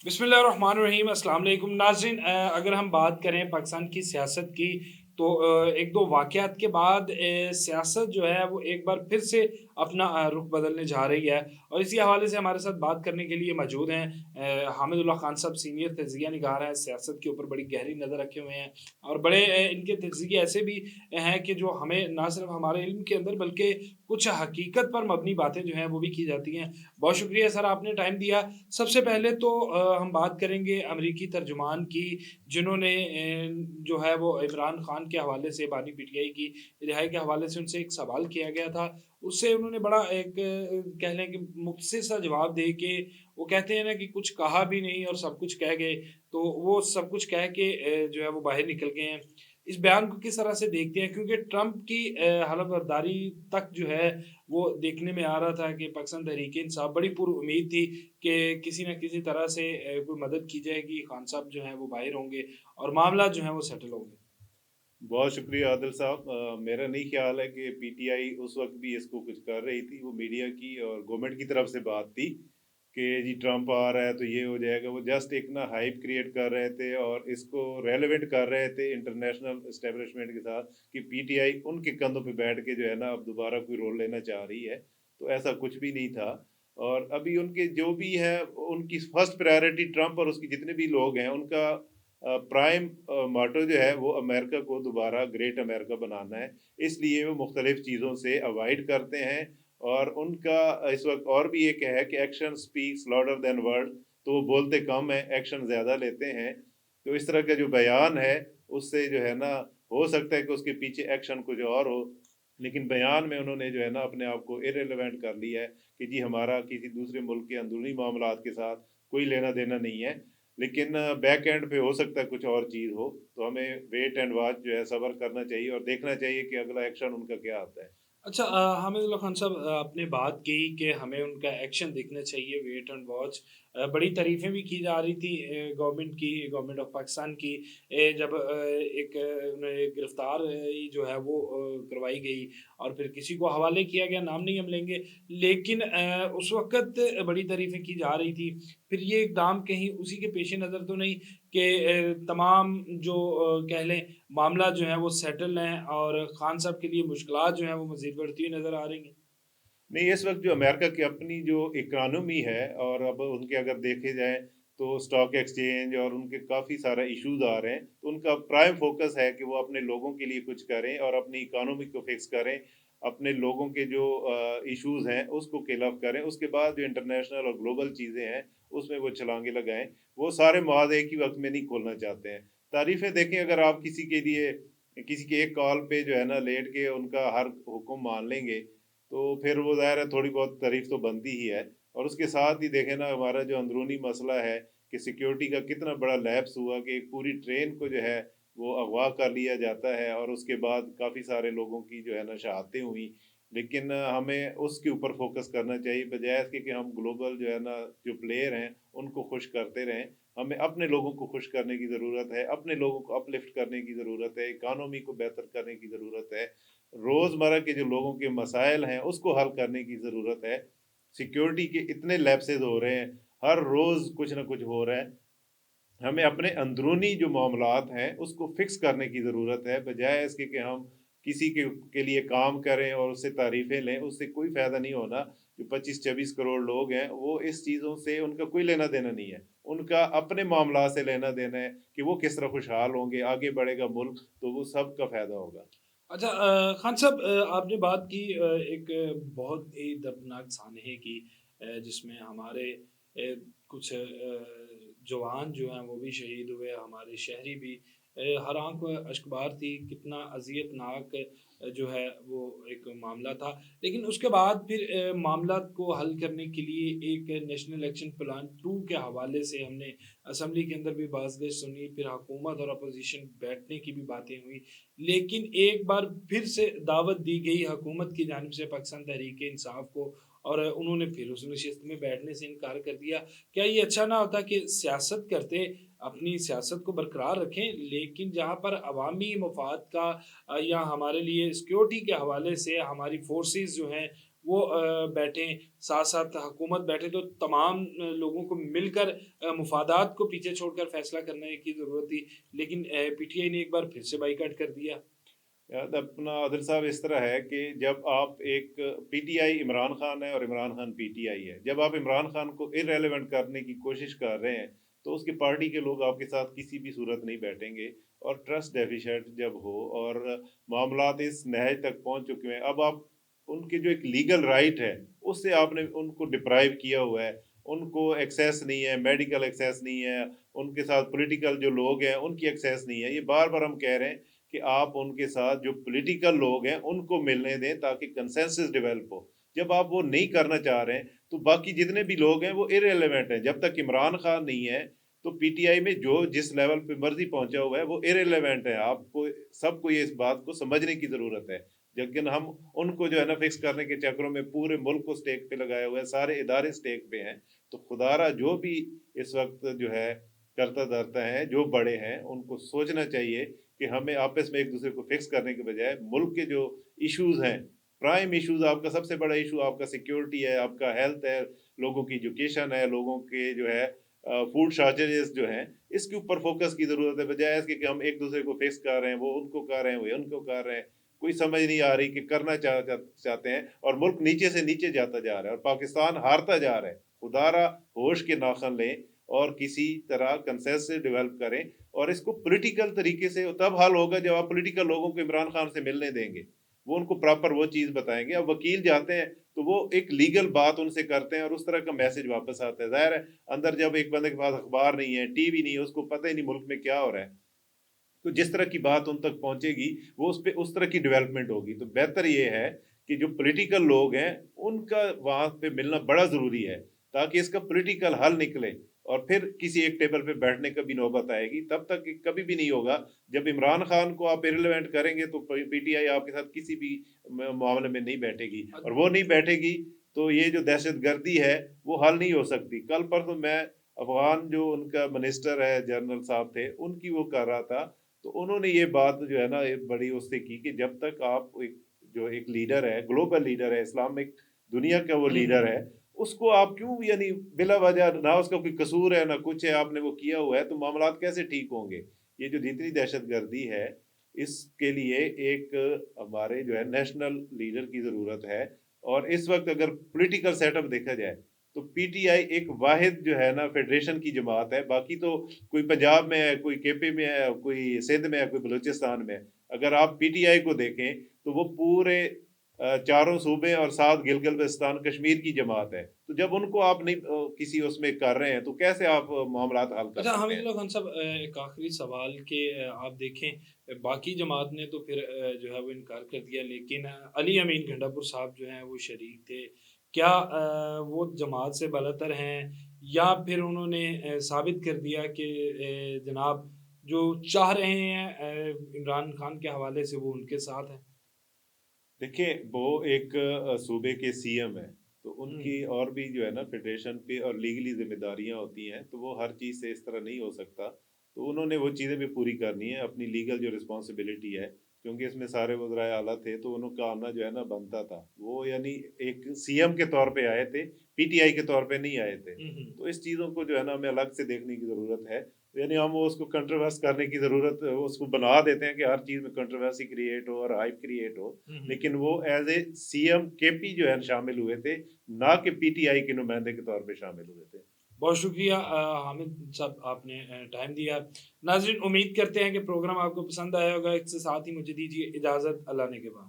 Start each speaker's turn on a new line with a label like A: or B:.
A: बिस्मिल्लाहिर्रहमानिर्रहीम। अस्सलाम वालेकुम नाज़रीन। अगर हम बात करें पाकिस्तान की सियासत की तो एक दो वाक़यात के बाद सियासत जो है वो एक बार फिर से अपना रुख बदलने जा रही है। और इसी हवाले से हमारे साथ बात करने के लिए मौजूद हैं हामिदुल्लाह खान साहब, सीनियर तज्ज़िया निगार हैं, सियासत के ऊपर बड़ी गहरी नज़र रखे हुए हैं और बड़े इनके तज्ज़िये ऐसे भी हैं कि जो हमें ना सिर्फ हमारे इल्म के अंदर बल्कि कुछ हकीकत पर मबनी बातें जो हैं वो भी की जाती हैं। बहुत शुक्रिया सर, आपने टाइम दिया। सबसे पहले तो हम बात करेंगे अमरीकी तर्जुमान की, जिन्होंने जो है वो इमरान खान के हवाले से बानी पीटीआई की रिहाई के हवाले से उनसे एक सवाल किया गया था। उससे उन्होंने बड़ा एक कह लें कि मुखसे सा जवाब दे के, वो कहते हैं ना कि कुछ कहा भी नहीं और सब कुछ कह गए, तो वो सब कुछ कह के जो है वो बाहर निकल गए हैं। इस बयान को किस तरह से देखते हैं? क्योंकि ट्रंप की हलफबर्दारी तक जो है वो देखने में आ रहा था कि पाकिस्तान तहरीक-ए-इंसाफ बड़ी पुरुउम्मीद थी कि किसी न किसी तरह से कोई मदद की जाएगी, खान साहब जो हैं वो बाहर होंगे और मामला जो हैं वो सेटल होंगे।
B: बहुत शुक्रिया आदिल साहब। मेरा नहीं ख्याल है कि पीटीआई उस वक्त भी इसको कुछ कर रही थी। वो मीडिया की और गवर्नमेंट की तरफ से बात थी कि जी ट्रंप आ रहा है तो ये हो जाएगा। वो जस्ट एक ना हाइप क्रिएट कर रहे थे और इसको रेलेवेंट कर रहे थे इंटरनेशनल एस्टेब्लिशमेंट के साथ कि पीटीआई उनके कंधों पे बैठ के जो है ना अब दोबारा कोई रोल लेना चाह रही है। तो ऐसा कुछ भी नहीं था। और अभी उनके जो भी है, उनकी फर्स्ट प्रायोरिटी ट्रंप और उसके जितने भी लोग हैं उनका प्राइम मोटो जो है वो अमेरिका को दोबारा ग्रेट अमेरिका बनाना है। इसलिए वो मुख्तलिफ चीज़ों से अवॉइड करते हैं। और उनका इस वक्त और भी एक है कि action speaks louder than word. तो वो बोलते कम है, एक्शन ज़्यादा लेते हैं। तो इस तरह का जो बयान है उससे जो है ना, हो सकता है कि उसके पीछे एक्शन कुछ और हो, लेकिन बयान में उन्होंने जो है ना अपने आप को इरेलीवेंट कर लिया है कि जी हमारा किसी दूसरे मुल्क के अंदरूनी मामलात के साथ कोई लेना देना नहीं है। लेकिन बैक एंड पे हो सकता है कुछ और चीज़ हो। तो हमें वेट एंड वॉच जो है सब्र करना चाहिए और देखना चाहिए कि अगला एक्शन उनका क्या आता है।
A: अच्छा, हामिदुल्लाह खान साहब, आपने बात की कि हमें उनका एक्शन देखना चाहिए, वेट एंड वॉच। बड़ी तारीफ़ें भी की जा रही थी गवर्नमेंट की, गवर्नमेंट ऑफ पाकिस्तान की, जब एक उन्हें गिरफ्तारी जो है वो करवाई गई और फिर किसी को हवाले किया गया, नाम नहीं हम लेंगे। लेकिन उस वक़्त बड़ी तारीफ़ें की जा रही थी। फिर ये इक़दाम कहीं उसी के पेश नज़र तो नहीं कि तमाम जो कह लें मामला जो है वो सेटल हैं और खान साहब के लिए मुश्किलात जो हैं वो मज़ीद बढ़ती हुई नज़र आ रही हैं?
B: नहीं, इस वक्त जो अमेरिका की अपनी जो इकानमी है और अब उनके अगर देखे जाए तो स्टॉक एक्सचेंज और उनके काफ़ी सारे इश्यूज आ रहे हैं। तो उनका प्राइम फोकस है कि वो अपने लोगों के लिए कुछ करें और अपनी इकानमी को फिक्स करें। अपने लोगों के जो इश्यूज हैं उसको किल ऑफ करें। उसके बाद जो इंटरनेशनल और ग्लोबल चीज़ें हैं उसमें वो छलांगे लगाएं। वो सारे मुआहदे एक ही वक्त में नहीं खोलना चाहते हैं। तारीफें देखें, अगर आप किसी के लिए किसी के एक कॉल पे जो है ना लेट के उनका हर हुक्म मान लेंगे तो फिर वो ज़ाहिर है थोड़ी बहुत तारीफ तो बनती ही है। और उसके साथ ही देखें ना, हमारा जो अंदरूनी मसला है कि सिक्योरिटी का कितना बड़ा लैप्स हुआ कि एक पूरी ट्रेन को जो है वो अगवा कर लिया जाता है और उसके बाद काफ़ी सारे लोगों की जो है ना शहादतें हुई। लेकिन हमें उसके ऊपर फोकस करना चाहिए बजाय इसके कि हम ग्लोबल जो है ना जो प्लेयर हैं उनको खुश करते रहें। हमें अपने लोगों को खुश करने की ज़रूरत है, अपने लोगों को अपलिफ्ट करने की ज़रूरत है, इकानमी को बेहतर करने की ज़रूरत है, रोज़मर्रा के जो लोगों के मसाइल हैं उसको हल करने की ज़रूरत है। सिक्योरिटी के इतने लैप्सेस हो रहे हैं, हर रोज़ कुछ ना कुछ हो रहा है। हमें अपने अंदरूनी जो मामलात हैं उसको फिक्स करने की ज़रूरत है बजाय इसके कि हम किसी के लिए काम करें और उससे तारीफ़ें लें। उससे कोई फ़ायदा नहीं होना। जो 25-26 करोड़ लोग हैं वो इस चीज़ों से उनका कोई लेना देना नहीं है। उनका अपने मामला से लेना देना है कि वो किस तरह खुशहाल होंगे, आगे बढ़ेगा मुल्क तो वो सबका फ़ायदा होगा।
A: अच्छा, खान साहब, आपने बात की एक बहुत ही दर्दनाक सानहे की, जिसमें हमारे कुछ जवान जो हैं वो भी शहीद हुए, हमारे शहरी भी। हर आँख में अश्कबार थी, कितना अज़ियतनाक जो है वो एक मामला था। लेकिन उसके बाद फिर मामला को हल करने के लिए एक नेशनल एक्शन प्लान 2 के हवाले से हमने असेंबली के अंदर भी बाज़ सुनी, फिर हुकूमत और अपोज़िशन बैठने की भी बातें हुई। लेकिन एक बार फिर से दावत दी गई हुकूमत की जानिब से पाकिस्तान तहरीक-ए-इंसाफ को और उन्होंने फिर उस नशिस्त में बैठने से इनकार कर दिया। क्या ये अच्छा ना होता कि सियासत करते अपनी सियासत को बरकरार रखें, लेकिन जहाँ पर अवामी मफ़ाद का या हमारे लिए सिक्योरिटी के हवाले से हमारी फ़ोर्सेस जो हैं وہ بیٹھیں، ساتھ ساتھ حکومت بیٹھے، تو تمام لوگوں کو مل کر مفادات کو پیچھے چھوڑ کر فیصلہ کرنے کی ضرورت تھی، لیکن پی ٹی آئی نے ایک بار پھر سے بائیکاٹ کر دیا۔
B: یاد اپنا عادل صاحب اس طرح ہے کہ جب آپ ایک P T I Imran Khan ہے اور Imran Khan P T I ہے، جب آپ عمران خان کو ارریلیونٹ کرنے کی کوشش کر رہے ہیں تو اس کی پارٹی کے لوگ آپ کے ساتھ کسی بھی صورت نہیں بیٹھیں گے، اور ٹرسٹ ڈیفیشٹ جب ہو اور معاملات اس نہج تک پہنچ چکے ہیں، اب آپ ان کے جو ایک لیگل رائٹ ہے اس سے آپ نے ان کو ڈپرائیو کیا ہوا ہے، ان کو ایکسیس نہیں ہے، میڈیکل ایکسیس نہیں ہے، ان کے ساتھ پولیٹیکل جو لوگ ہیں ان کی ایکسیس نہیں ہے۔ یہ بار بار ہم کہہ رہے ہیں کہ آپ ان کے ساتھ جو پولیٹیکل لوگ ہیں ان کو ملنے دیں تاکہ کنسنسس ڈیولپ ہو۔ جب آپ وہ نہیں کرنا چاہ رہے ہیں تو باقی جتنے بھی لوگ ہیں وہ ارریلیونٹ ہیں۔ جب تک عمران خان نہیں ہے تو پی ٹی آئی میں جو جس لیول پہ مرضی پہنچا ہوا ہے وہ ارریلیونٹ ہے۔ آپ کو سب کو یہ اس بات کو سمجھنے کی ضرورت ہے، لیکن ہم ان کو جو ہے نا فکس کرنے کے چکروں میں پورے ملک کو سٹیک پہ لگایا ہوا ہے، سارے ادارے سٹیک پہ ہیں۔ تو خدا را جو بھی اس وقت جو ہے کرتا دھرتا ہے، جو بڑے ہیں، ان کو سوچنا چاہیے کہ ہمیں آپس میں ایک دوسرے کو فکس کرنے کے بجائے ملک کے جو ایشوز ہیں، پرائم ایشوز، آپ کا سب سے بڑا ایشو آپ کا سیکیورٹی ہے، آپ کا ہیلتھ ہے، لوگوں کی ایجوکیشن ہے، لوگوں کے جو ہے فوڈ شارٹیجز جو ہیں، اس کے اوپر فوکس کی ضرورت ہے، بجائے اس کے کہ ہم ایک دوسرے کو فکس کر رہے ہیں، وہ ان کو کر رہے ہیں، وہ ان کو کر رہے ہیں۔ کوئی سمجھ نہیں آ رہی کہ کرنا چاہتے ہیں، اور ملک نیچے سے نیچے جاتا جا رہا ہے اور پاکستان ہارتا جا رہا ہے۔ خدا را ہوش کے ناخن لیں اور کسی طرح کنسنسس سے ڈیولپ کریں، اور اس کو پولیٹیکل طریقے سے تب حل ہوگا جب آپ پولیٹیکل لوگوں کو عمران خان سے ملنے دیں گے، وہ ان کو پراپر وہ چیز بتائیں گے۔ اب وکیل جاتے ہیں تو وہ ایک لیگل بات ان سے کرتے ہیں اور اس طرح کا میسج واپس آتا ہے۔ ظاہر ہے اندر جب ایک بندے کے پاس اخبار نہیں ہے، ٹی وی نہیں ہے، اس کو پتہ ہی نہیں ملک میں کیا ہو رہا ہے، تو جس طرح کی بات ان تک پہنچے گی وہ اس پہ اس طرح کی ڈیولپمنٹ ہوگی۔ تو بہتر یہ ہے کہ جو پولیٹیکل لوگ ہیں ان کا وہاں پہ ملنا بڑا ضروری ہے تاکہ اس کا پولیٹیکل حل نکلے، اور پھر کسی ایک ٹیبل پہ بیٹھنے کا بھی نوبت آئے گی۔ تب تک کبھی بھی نہیں ہوگا۔ جب عمران خان کو آپ ارریلیونٹ کریں گے تو پی ٹی آئی آپ کے ساتھ کسی بھی معاملے میں نہیں بیٹھے گی، اور وہ نہیں بیٹھے گی تو یہ جو دہشت گردی ہے وہ حل نہیں ہو سکتی۔ کل پرسوں میں افغان جو ان کا منسٹر ہے، جنرل صاحب تھے، ان کی وہ کر رہا تھا، تو انہوں نے یہ بات جو ہے نا بڑی اس سے کی کہ جب تک آپ جو ایک لیڈر ہے، گلوبل لیڈر ہے، اسلامک دنیا کا وہ لیڈر ہے، اس کو آپ کیوں یعنی بلا وجہ نہ اس کا کوئی قصور ہے نہ کچھ ہے، آپ نے وہ کیا ہوا ہے، تو معاملات کیسے ٹھیک ہوں گے؟ یہ جو جتنی دہشت گردی ہے اس کے لیے ایک ہمارے جو ہے نیشنل لیڈر کی ضرورت ہے، اور اس وقت اگر پولیٹیکل سیٹ اپ دیکھا جائے تو پی ٹی آئی ایک واحد جو ہے نا فیڈریشن کی جماعت ہے۔ باقی تو کوئی پنجاب میں ہے، کوئی کے پی میں ہے، کوئی سندھ میں ہے، کوئی بلوچستان میں ہے۔ اگر آپ پی ٹی آئی کو دیکھیں تو وہ پورے چاروں صوبے اور ساتھ گلگت بلتستان کشمیر کی جماعت ہے۔ تو جب ان کو آپ نہیں کسی اس میں کر رہے ہیں تو کیسے آپ معاملات حل کر
A: اچھا
B: سکتے
A: حامد
B: ہیں؟
A: اللہ خان صاحب، ایک آخری سوال کہ آپ دیکھیں باقی جماعت نے تو پھر جو ہے وہ انکار کر دیا، لیکن علی امین گھنڈا پور صاحب جو ہیں وہ شریک تھے، کیا وہ جماعت سے بالاتر ہیں، یا پھر انہوں نے ثابت کر دیا کہ جناب جو چاہ رہے ہیں عمران خان کے حوالے سے وہ ان کے ساتھ ہیں؟
B: دیکھیں وہ ایک صوبے کے سی ایم ہے، تو ان
A: ہوں،
B: کی اور بھی جو ہے نا فیڈریشن پہ اور لیگلی ذمہ داریاں ہوتی ہیں، تو وہ ہر چیز سے اس طرح نہیں ہو سکتا۔ تو انہوں نے وہ چیزیں بھی پوری کرنی ہے، اپنی لیگل جو رسپانسبلٹی ہے، کیونکہ اس میں سارے وزرائے اعلیٰ تھے تو انہوں کا آنا جو ہے نا بنتا تھا۔ وہ یعنی ایک سی ایم کے طور پہ آئے تھے، پی ٹی آئی کے طور پہ نہیں آئے تھے۔
A: ہوں، ہوں۔
B: تو اس چیزوں کو جو ہے نا ہمیں الگ سے دیکھنے کی ضرورت ہے، یعنی ہم اس کو کنٹروورس کرنے کی ضرورت، اس کو بنا دیتے ہیں کہ ہر چیز میں کنٹروورسی کریٹ ہو اور ہائپ کریٹ ہو،
A: ہوں، ہوں۔
B: لیکن وہ ایز اے سی ایم کے پی جو ہے شامل ہوئے تھے، نہ کہ پی ٹی آئی کے نمائندے کے طور پہ شامل ہوئے تھے۔
A: بہت شکریہ حامد صاحب، آپ نے ٹائم دیا۔ ناظرین، امید کرتے ہیں کہ پروگرام آپ کو پسند آیا ہوگا۔ اس کے ساتھ ہی مجھے دیجیے اجازت، اللہ نے کے بعد۔